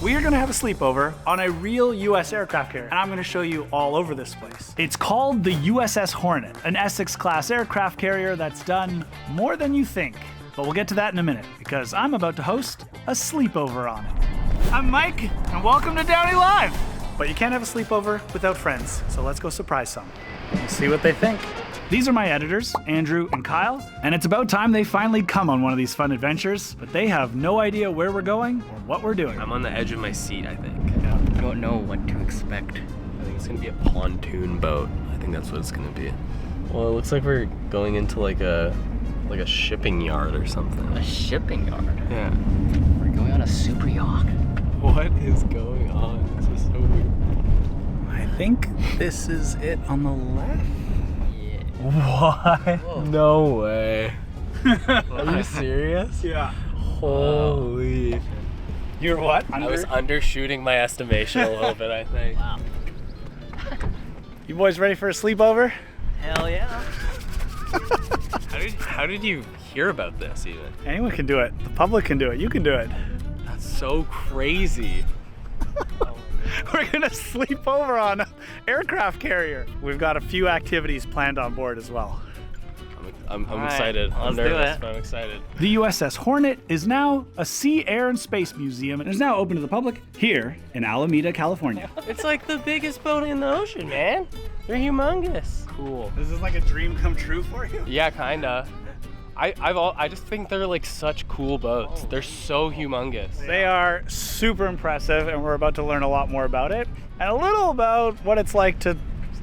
We are gonna have a sleepover on a real US aircraft carrier, and I'm gonna show you all over this place. It's called the USS Hornet, an Essex-class aircraft carrier that's done more than you think. But we'll get to that in a minute, because I'm about to host a sleepover on it. I'm Mike, and welcome to DownieLive. But you can't have a sleepover without friends, so let's go surprise some. We'll see what they think. These are my editors, Andrew and Kyle, and it's about time they finally come on one of these fun adventures, but they have no idea where we're going or what we're doing. I'm on the edge of my seat, I think. Yeah. I don't know what to expect. I think it's gonna be a pontoon boat. I think that's what it's gonna be. Well, it looks like we're going into like a shipping yard or something. A shipping yard? Yeah. We're going on a super yacht. What is going on? This is so weird. I think this is it on the left. Yeah. What? Whoa. No way. Are you serious? Yeah. Holy. You're what? I was undershooting my estimation a little bit, I think. Wow. You boys ready for a sleepover? Hell yeah. How did you hear about this even? Anyone can do it. The public can do it. You can do it. That's so crazy. We're gonna sleep over on an aircraft carrier. We've got a few activities planned on board as well. I'm All right, excited. I'm let's do nervous, it. but I'm excited. The USS Hornet is now a Sea, Air, and Space Museum and is now open to the public here in Alameda, California. It's like the biggest boat in the ocean, man. They're humongous. Cool. This is like a dream come true for you? Yeah, kinda. I just think they're like such cool boats. They're so humongous. They are super impressive, and we're about to learn a lot more about it and a little about what it's like to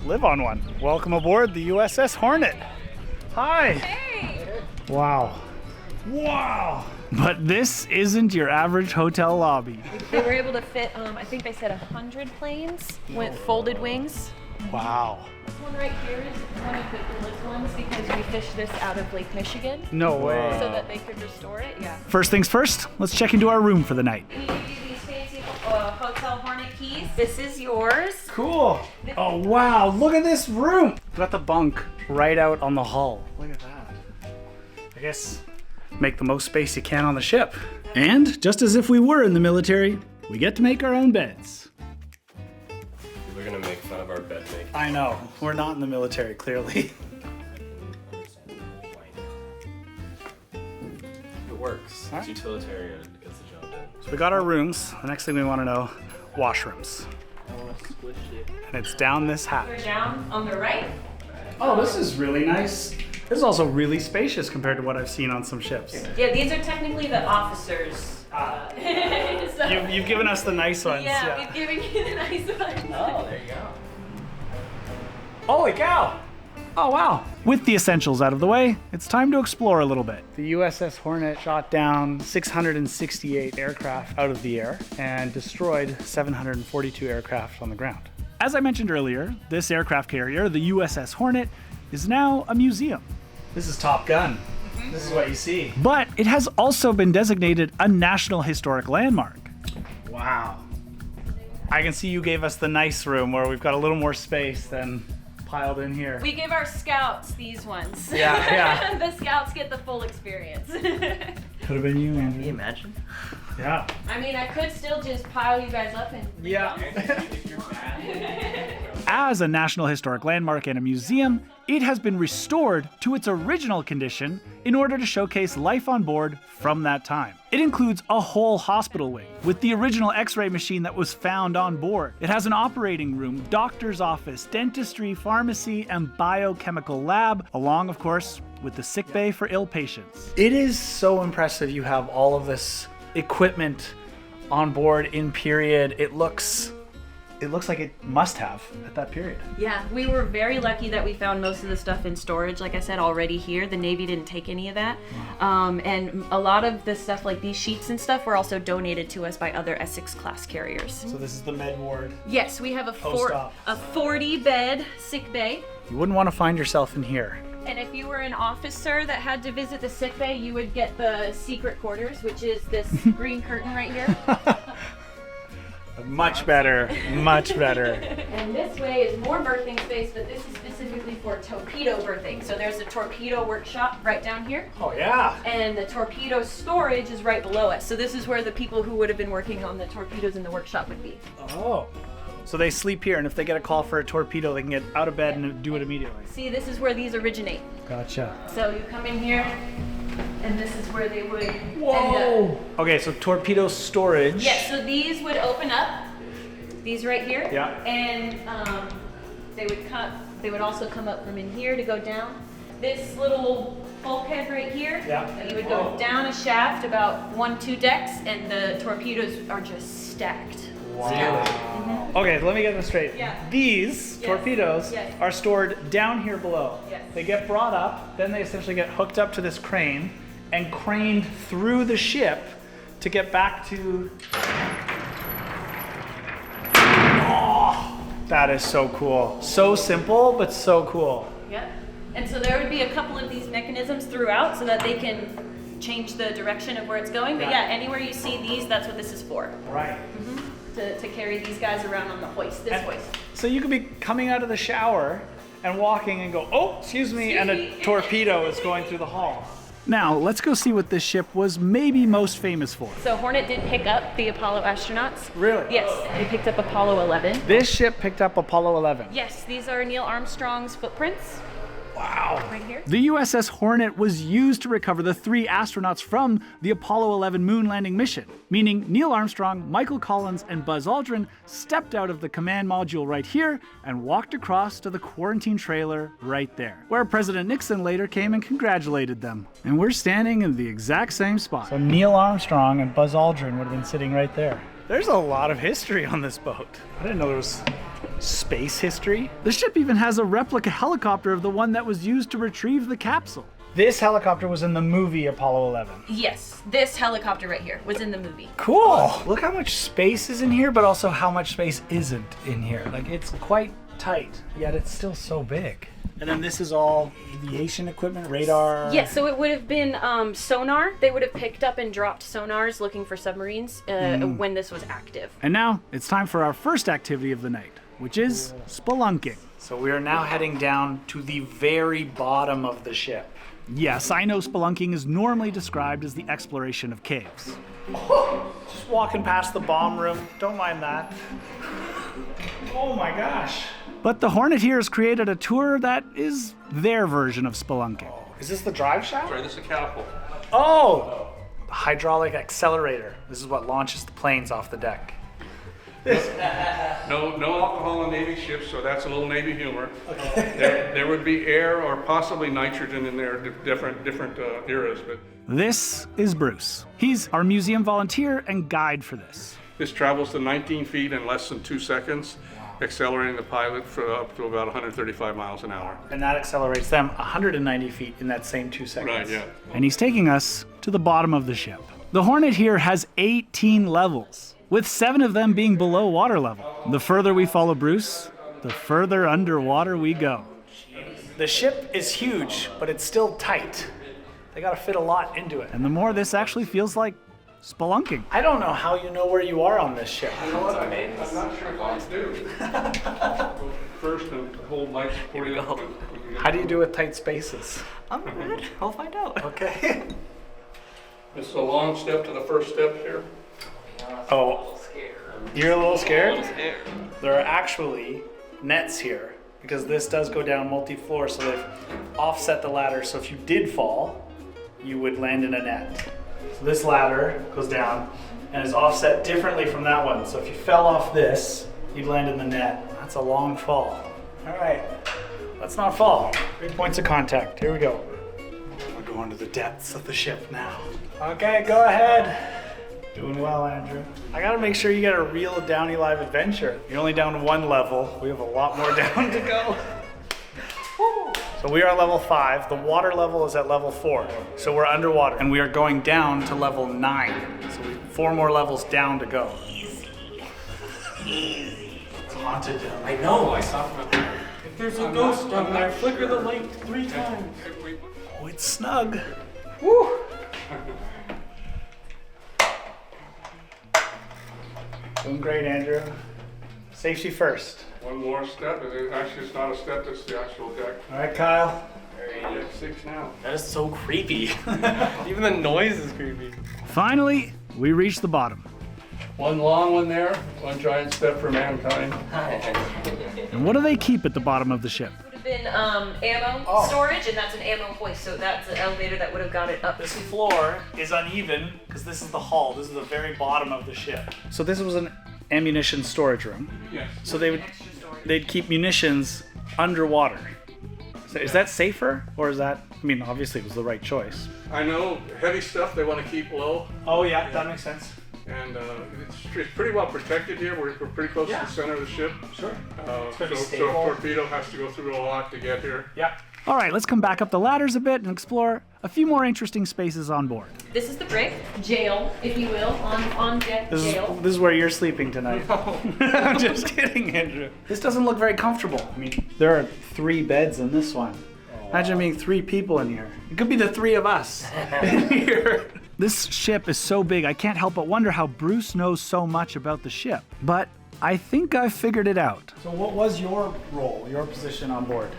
live on one. Welcome aboard the USS Hornet. Hi. Hey! Wow. Wow. But this isn't your average hotel lobby. They were able to fit, I think they said 100 planes with folded wings. Wow. This one right here is one of the coolest ones because we fished this out of Lake Michigan No way. so that they could restore it. Yeah. First things first, let's check into our room for the night. We give you these fancy Hotel Hornet keys. This is yours. Cool. Oh wow, look at this room. We've got the bunk right out on the hull. Look at that. I guess make the most space you can on the ship. And just as if we were in the military, we get to make our own beds. We're gonna make fun of our bed making. I know, we're not in the military, clearly. It works. Alright. It's utilitarian. It gets the job done. So we got our rooms. The next thing we want to know, washrooms. And it's down this We're hatch. down on the right. Oh, this is really nice. This is also really spacious compared to what I've seen on some ships. Yeah, these are technically the officers. So, You've given us the nice ones. yeah, we've given you the nice ones. Oh, there you go. Holy cow! Oh wow! With the essentials out of the way, it's time to explore a little bit. The USS Hornet shot down 668 aircraft out of the air and destroyed 742 aircraft on the ground. As I mentioned earlier, this aircraft carrier, the USS Hornet, is now a museum. This is Top Gun. This is what you see. But it has also been designated a National Historic Landmark. Wow. I can see you gave us the nice room where we've got a little more space than piled in here. We give our scouts these ones. Yeah. The scouts get the full experience. Could have been you, Can you Andrew. imagine? Yeah. I mean, I could still just pile you guys up and. Yeah. As a National Historic Landmark and a museum, it has been restored to its original condition in order to showcase life on board from that time. It includes a whole hospital wing with the original X-ray machine that was found on board. It has an operating room, doctor's office, dentistry, pharmacy, and biochemical lab, along, of course, with the sick bay for ill patients. It is so impressive you have all of this equipment on board in period. It looks like it must have at that period. Yeah, we were very lucky that we found most of the stuff in storage, like I said, already here. The Navy didn't take any of that. And a lot of the stuff, like these sheets and stuff, were also donated to us by other Essex-class carriers. So this is the med ward. Yes, we have a Post-op. 40-bed sick bay. You wouldn't want to find yourself in here. And if you were an officer that had to visit the sick bay, you would get the secret quarters, which is this green curtain right here. Much better, much better. And this way is more birthing space, but this is specifically specifically for torpedo berthing. So there's a torpedo workshop right down here. Oh yeah. And the torpedo storage is right below us. So this is where the people who would have been working on the torpedoes in the workshop would be. Oh. So they sleep here, and if they get a call for a torpedo, they can get out of bed and do it immediately. See, this is where these originate. Gotcha. So you come in here, and this is where they would end Whoa. up. Okay, so torpedo storage. Yeah, so these would open up. These right here. Yeah. And they would also come up from in here to go down. This little bulkhead right here. Yeah. You would go down a shaft about 1-2 decks, and the torpedoes are just stacked. Wow. Okay, let me get this straight. Yeah. These Yes. torpedoes Yes. are stored down here below. Yes. They get brought up, then they essentially get hooked up to this crane and craned through the ship to get back to... Oh, that is so cool. So simple, but so cool. Yep. And so there would be a couple of these mechanisms throughout so that they can change the direction of where it's going. But yeah, anywhere you see these, that's what this is for. Right. To carry these guys around on the hoist, this hoist. So you could be coming out of the shower and walking and go, oh, excuse me, and a torpedo is going through the hall. Now, let's go see what this ship was maybe most famous for. So Hornet did pick up the Apollo astronauts. Really? Yes, they picked up Apollo 11. This ship picked up Apollo 11. Yes, these are Neil Armstrong's footprints. Wow. Right here. The USS Hornet was used to recover the 3 astronauts from the Apollo 11 moon landing mission, meaning Neil Armstrong, Michael Collins, and Buzz Aldrin stepped out of the command module right here and walked across to the quarantine trailer right there, where President Nixon later came and congratulated them. And we're standing in the exact same spot. So Neil Armstrong and Buzz Aldrin would have been sitting right there. There's a lot of history on this boat. I didn't know there was space history. The ship even has a replica helicopter of the one that was used to retrieve the capsule. This helicopter was in the movie Apollo 11. Yes, this helicopter right here was in the movie. Cool. Look how much space is in here, but also how much space isn't in here. Like, it's quite tight, yet it's still so big. And then this is all aviation equipment, radar. Yes, so it would have been sonar. They would have picked up and dropped sonars looking for submarines when this was active. And now it's time for our first activity of the night, which is spelunking. So we are now heading down to the very bottom of the ship. Yes, I know spelunking is normally described as the exploration of caves. Just walking past the bomb room, don't mind that. Oh my gosh. But the Hornet here has created a tour that is their version of spelunking. Is this the drive shaft? Sorry, this is a catapult. Oh! The hydraulic accelerator. This is what launches the planes off the deck. No alcohol on Navy ships, so that's a little Navy humor. Okay. There would be air or possibly nitrogen in there, different eras, but This is Bruce. He's our museum volunteer and guide for this. this travels to 19 feet in less than 2 seconds, accelerating the pilot for up to about 135 miles an hour. And that accelerates them 190 feet in that same 2 seconds. Right, yeah. And he's taking us to the bottom of the ship. The Hornet here has 18 levels, with 7 of them being below water level. The further we follow Bruce, the further underwater we go. The ship is huge, but it's still tight. They gotta fit a lot into it. And the more this actually feels like spelunking. I don't know how you know where you are on this ship. You know what? I'm not sure if I do. First, and hold lights for you. How do you do with tight spaces? I'm good. I'll find out. Okay. This is a long step to the first step here. Oh, you're a little scared? There are actually nets here because this does go down multi-floor, so they've offset the ladder. So if you did fall, you would land in a net. So this ladder goes down and is offset differently from that one. So if you fell off this, you'd land in the net. That's a long fall. All right, let's not fall. 3 points of contact. Here we go. We're going to the depths of the ship now. Okay, go ahead. Doing well, Andrew. I gotta make sure you get a real DownieLive adventure. You're only down 1 level. We have a lot more down to go. So we are at level 5. The water level is at level 4. So we're underwater, and we are going down to level 9. So we have 4 more levels down to go. Easy. It's haunted down there. I know, I saw from up there. If there's a ghost down there, flicker the light 3 times. Oh, it's snug. Woo! Doing great, Andrew. Safety first. One more step. Actually, it's not a step, it's the actual deck. All right, Kyle. Deck 6 now. That is so creepy. Even the noise is creepy. Finally, we reach the bottom. One long one there, one giant step for mankind. And what do they keep at the bottom of the ship? Would have been ammo storage, and that's an ammo hoist. So that's an elevator that would have got it up. This floor is uneven because this is the hull. This is the very bottom of the ship. So this was an ammunition storage room. Yes. So they'd keep munitions underwater. So is that safer, or is that? I mean, obviously it was the right choice. I know heavy stuff they want to keep low. Oh yeah, that makes sense. And it's pretty well protected here. We're pretty close to the center of the ship. Sure. So Torpedo has to go through a lot to get here. Yeah. All right, let's come back up the ladders a bit and explore a few more interesting spaces on board. This is the brig, jail, if you will, on deck jail. This is where you're sleeping tonight. I'm just kidding, Andrew. This doesn't look very comfortable. I mean, there are 3 beds in this one. Imagine being 3 people in here. It could be the 3 of us in here. This ship is so big, I can't help but wonder how Bruce knows so much about the ship. But I think I've figured it out. So what was your role, your position on board?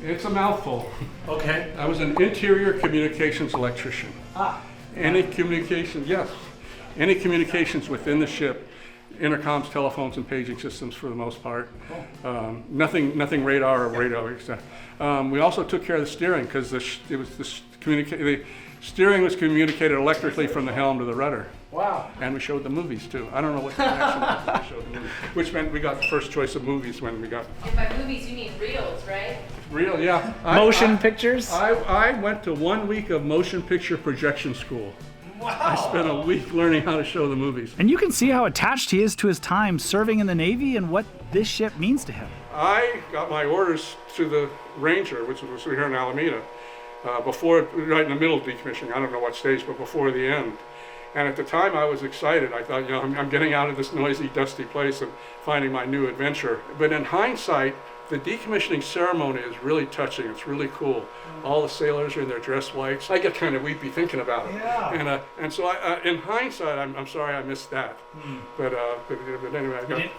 It's a mouthful. Okay. I was an interior communications electrician. Any communication, yes. Any communications within the ship, intercoms, telephones, and paging systems for the most part. Nothing radar or radio. We also took care of the steering because the steering was communicated electrically from the helm to the rudder. Wow. And we showed the movies too. I don't know what the connection was, but we showed the movies, which meant we got the first choice of movies when we got. And by movies, you mean reels, right? Real, yeah. Motion pictures? I went to 1 week of motion picture projection school. Wow. I spent a week learning how to show the movies. And you can see how attached he is to his time serving in the Navy and what this ship means to him. I got my orders to the Ranger, which was here in Alameda, right in the middle of decommissioning. I don't know what stage, but before the end. And at the time I was excited. I thought, I'm getting out of this noisy, dusty place and finding my new adventure. But in hindsight, the decommissioning ceremony is really touching. It's really cool. All the sailors are in their dress whites. I get kind of weepy thinking about it. Yeah. And so in hindsight, I'm sorry I missed that. But anyway,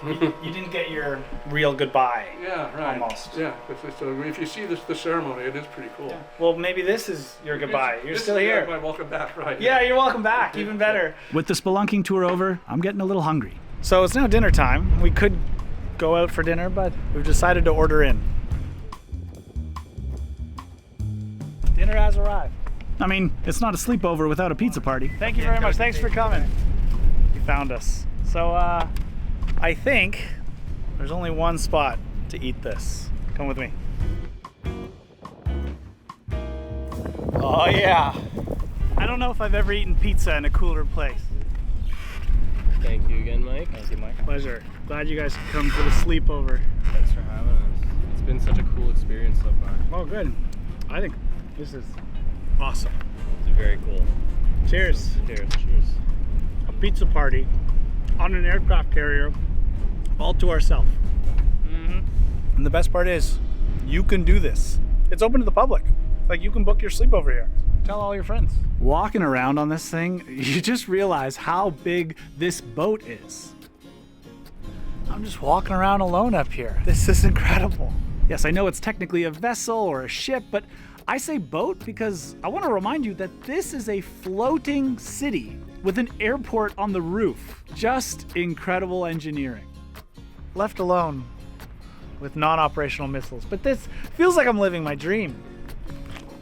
you didn't get your real goodbye. Yeah, right. Almost. Yeah. If you see the ceremony, it is pretty cool. Yeah. Well, maybe this is your goodbye. You're still here. My welcome back, right? Yeah, you're welcome back. Even better. With the spelunking tour over, I'm getting a little hungry. So it's now dinner time. We could go out for dinner, but we've decided to order in. Dinner has arrived. I mean, it's not a sleepover without a pizza party. Thank you very much. Thanks for coming. You found us. So I think there's only one spot to eat this. Come with me. Oh yeah. I don't know if I've ever eaten pizza in a cooler place. Thank you again, Mike. Thank you, Mike. Pleasure. Glad you guys could come for the sleepover. Thanks for having us. It's been such a cool experience so far. Oh, good. I think this is awesome. It's very cool. Cheers. Cheers. Cheers. A pizza party on an aircraft carrier, all to ourselves. And the best part is, you can do this. It's open to the public. Like, you can book your sleepover here. Tell all your friends. Walking around on this thing, you just realize how big this boat is. I'm just walking around alone up here. This is incredible. Yes, I know it's technically a vessel or a ship, but I say boat because I want to remind you that this is a floating city with an airport on the roof. Just incredible engineering. Left alone with non-operational missiles, but this feels like I'm living my dream.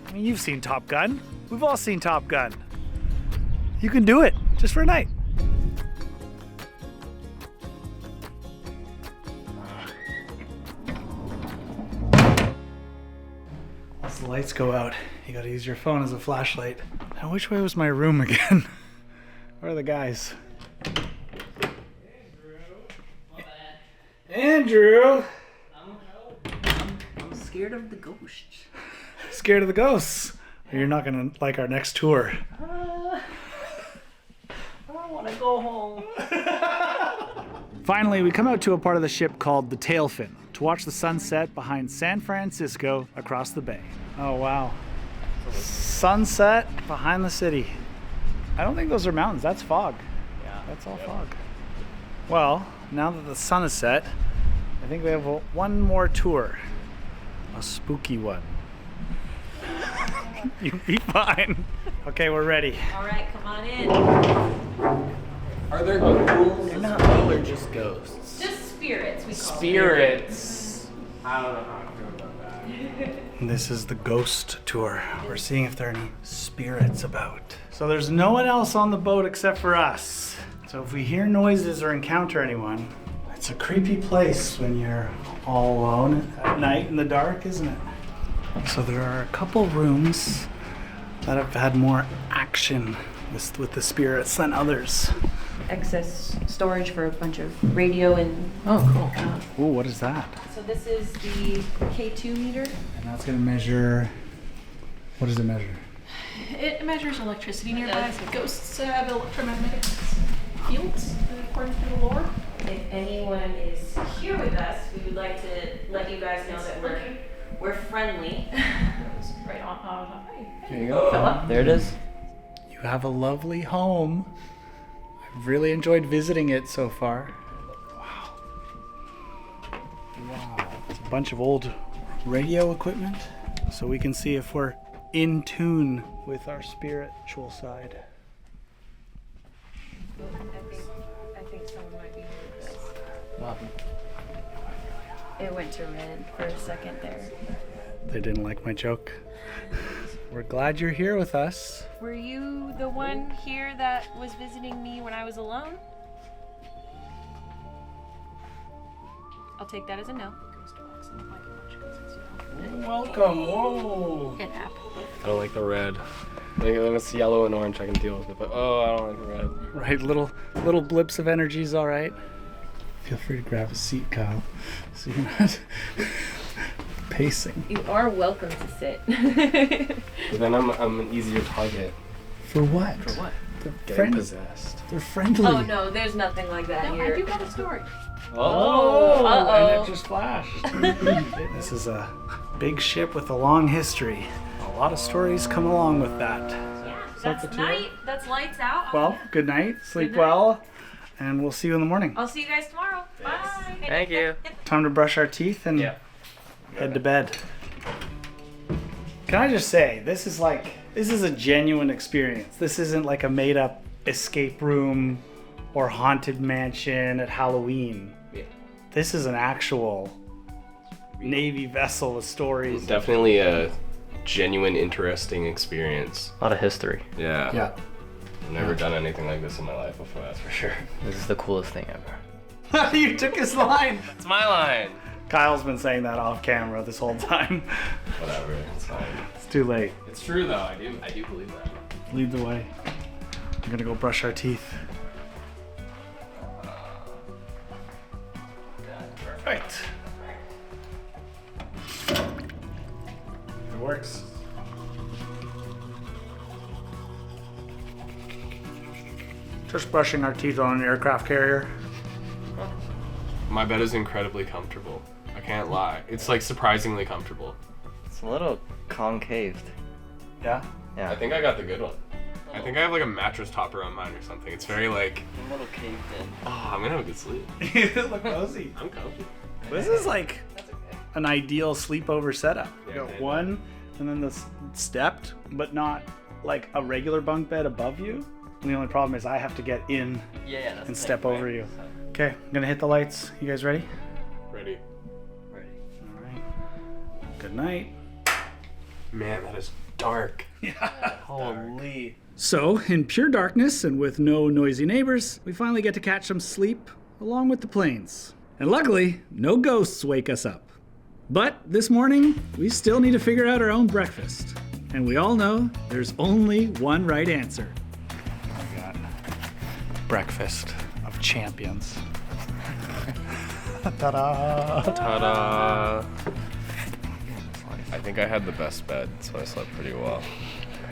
I mean, you've seen Top Gun. We've all seen Top Gun. You can do it just for a night. Once the lights go out, you gotta use your phone as a flashlight. Now, which way was my room again? Where are the guys? Andrew! I'm scared of the ghosts. Scared of the ghosts? You're not gonna like our next tour. I want to go home. Finally, we come out to a part of the ship called the tailfin to watch the sunset behind San Francisco across the bay. Oh wow. Sunset behind the city. I don't think those are mountains, that's fog. Yeah. That's all fog. Well, now that the sun is set, I think we have one more tour. A spooky one. You'll be fine. Okay, we're ready. All right, come on in. Are there ghouls? They're not real, they're just ghosts. Just spirits, we call Spirits. I don't know how I feel about that. This is the ghost tour. We're seeing if there are any spirits about. So there's no one else on the boat except for us. So if we hear noises or encounter anyone, it's a creepy place when you're all alone at night in the dark, isn't it? So there are a couple rooms that have had more action with the spirits than others. Excess storage for a bunch of radio and... Oh, cool. Ooh, what is that? So this is the K2 meter. And that's gonna measure, what does it measure? It measures electricity nearby. Ghosts have electromagnetic fields, according to the lore. If anyone is here with us, we would like to let you guys know that we're friendly. Right on. Here you go. There it is. You have a lovely home. I've really enjoyed visiting it so far. Wow. It's a bunch of old radio equipment, so we can see if we're in tune with our spiritual side. I think someone might be here with us. It went to red for a second there. They didn't like my joke. We're glad you're here with us. Were you the one here that was visiting me when I was alone? I'll take that as a no. Welcome. Whoa. An app. I don't like the red. Like, if it's yellow and orange, I can deal with it. But oh, I don't like the red. Right, little blips of energy is all right. Feel free to grab a seat, Kyle, so you're not pacing. You are welcome to sit. But then I'm an easier target. For what? For what? They're Getting possessed. They're friendly. Oh no, there's nothing like that No, here. I do have a story. Oh, Uh-oh. and it just flashed. This is a big ship with a long history. A lot of stories come along with that. Yeah, that that's the tour? night. That's lights out. Well, good night. Sleep Good night. well, and we'll see you in the morning. I'll see you guys tomorrow. Bye. Thank you. Time to brush our teeth and Yeah. head to bed. Can I just say, this is a genuine experience. This isn't like a made up escape room or haunted mansion at Halloween. Yeah. This is an actual Navy vessel with stories. Definitely a genuine, interesting experience. A lot of history. Yeah. Yeah. I've never done anything like this in my life before, that's for sure. This is the coolest thing ever. You took his line. It's my line. Kyle's been saying that off camera this whole time. Whatever, it's fine. It's too late. It's true though, I do believe that. Lead the way. We're gonna go brush our teeth. Perfect. It works. Just brushing our teeth on an aircraft carrier. My bed is incredibly comfortable. I can't lie. It's like surprisingly comfortable. It's a little concaved. Yeah? Yeah. I think I got the good one. I think I have like a mattress topper on mine or something. It's very like, A little caved in. oh, I'm gonna have a good sleep. You look cozy. I'm comfy. This is like That's okay. an ideal sleepover setup. You Yeah, got yeah. one, and then the stepped, but not like a regular bunk bed above you. And the only problem is I have to get in Yeah, that's and the step thing, over right? you. Okay, I'm gonna hit the lights. You guys ready? Ready? Ready. All right. Good night. Man, that is dark. Holy. So, in pure darkness and with no noisy neighbors, we finally get to catch some sleep along with the planes. And luckily, no ghosts wake us up. But this morning, we still need to figure out our own breakfast. And we all know there's only one right answer. We got breakfast of champions. Ta-da! Ta-da! I think I had the best bed, so I slept pretty well.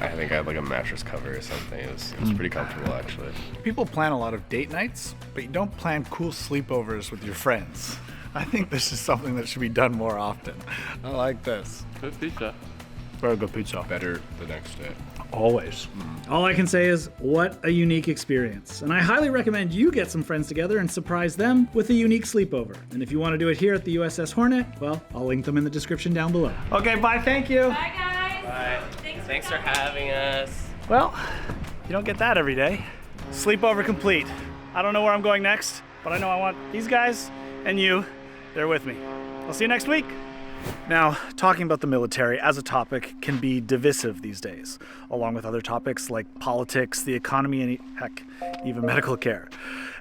I think I had like a mattress cover or something. It was pretty comfortable actually. People plan a lot of date nights, but you don't plan cool sleepovers with your friends. I think this is something that should be done more often. I like this. Good pizza. Very good pizza. Better the next day. Always. All I can say is, what a unique experience. And I highly recommend you get some friends together and surprise them with a unique sleepover. And if you want to do it here at the USS Hornet, well, I'll link them in the description down below. Okay, bye, thank you. Bye, guys. Bye. Thanks for having us. Well, you don't get that every day. Sleepover complete. I don't know where I'm going next, but I know I want these guys and you there with me. I'll see you next week. Now, talking about the military as a topic can be divisive these days, along with other topics like politics, the economy, and heck, even medical care.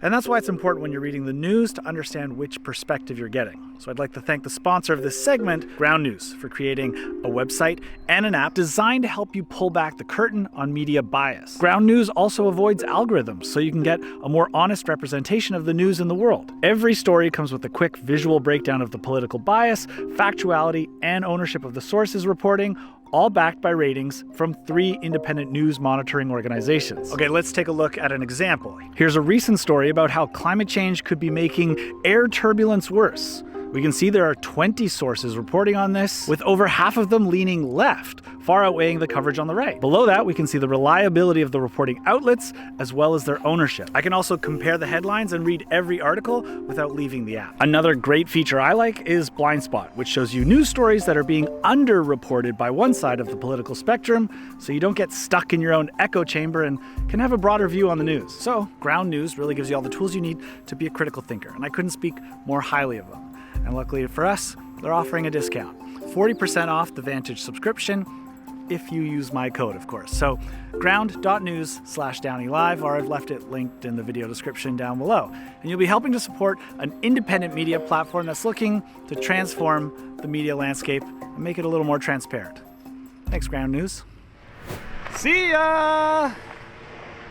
And that's why it's important when you're reading the news to understand which perspective you're getting. So I'd like to thank the sponsor of this segment, Ground News, for creating a website and an app designed to help you pull back the curtain on media bias. Ground News also avoids algorithms, so you can get a more honest representation of the news in the world. Every story comes with a quick visual breakdown of the political bias, factuality, and ownership of the sources reporting, all backed by ratings from 3 independent news monitoring organizations. Okay, let's take a look at an example. Here's a recent story about how climate change could be making air turbulence worse. We can see there are 20 sources reporting on this, with over half of them leaning left, far outweighing the coverage on the right. Below that, we can see the reliability of the reporting outlets, as well as their ownership. I can also compare the headlines and read every article without leaving the app. Another great feature I like is Blind Spot, which shows you news stories that are being underreported by one side of the political spectrum, so you don't get stuck in your own echo chamber and can have a broader view on the news. So, Ground News really gives you all the tools you need to be a critical thinker, and I couldn't speak more highly of them. And luckily for us, they're offering a discount. 40% off the Vantage subscription, if you use my code, of course. So ground.news/DownieLive, or I've left it linked in the video description down below. And you'll be helping to support an independent media platform that's looking to transform the media landscape and make it a little more transparent. Thanks, Ground News. See ya!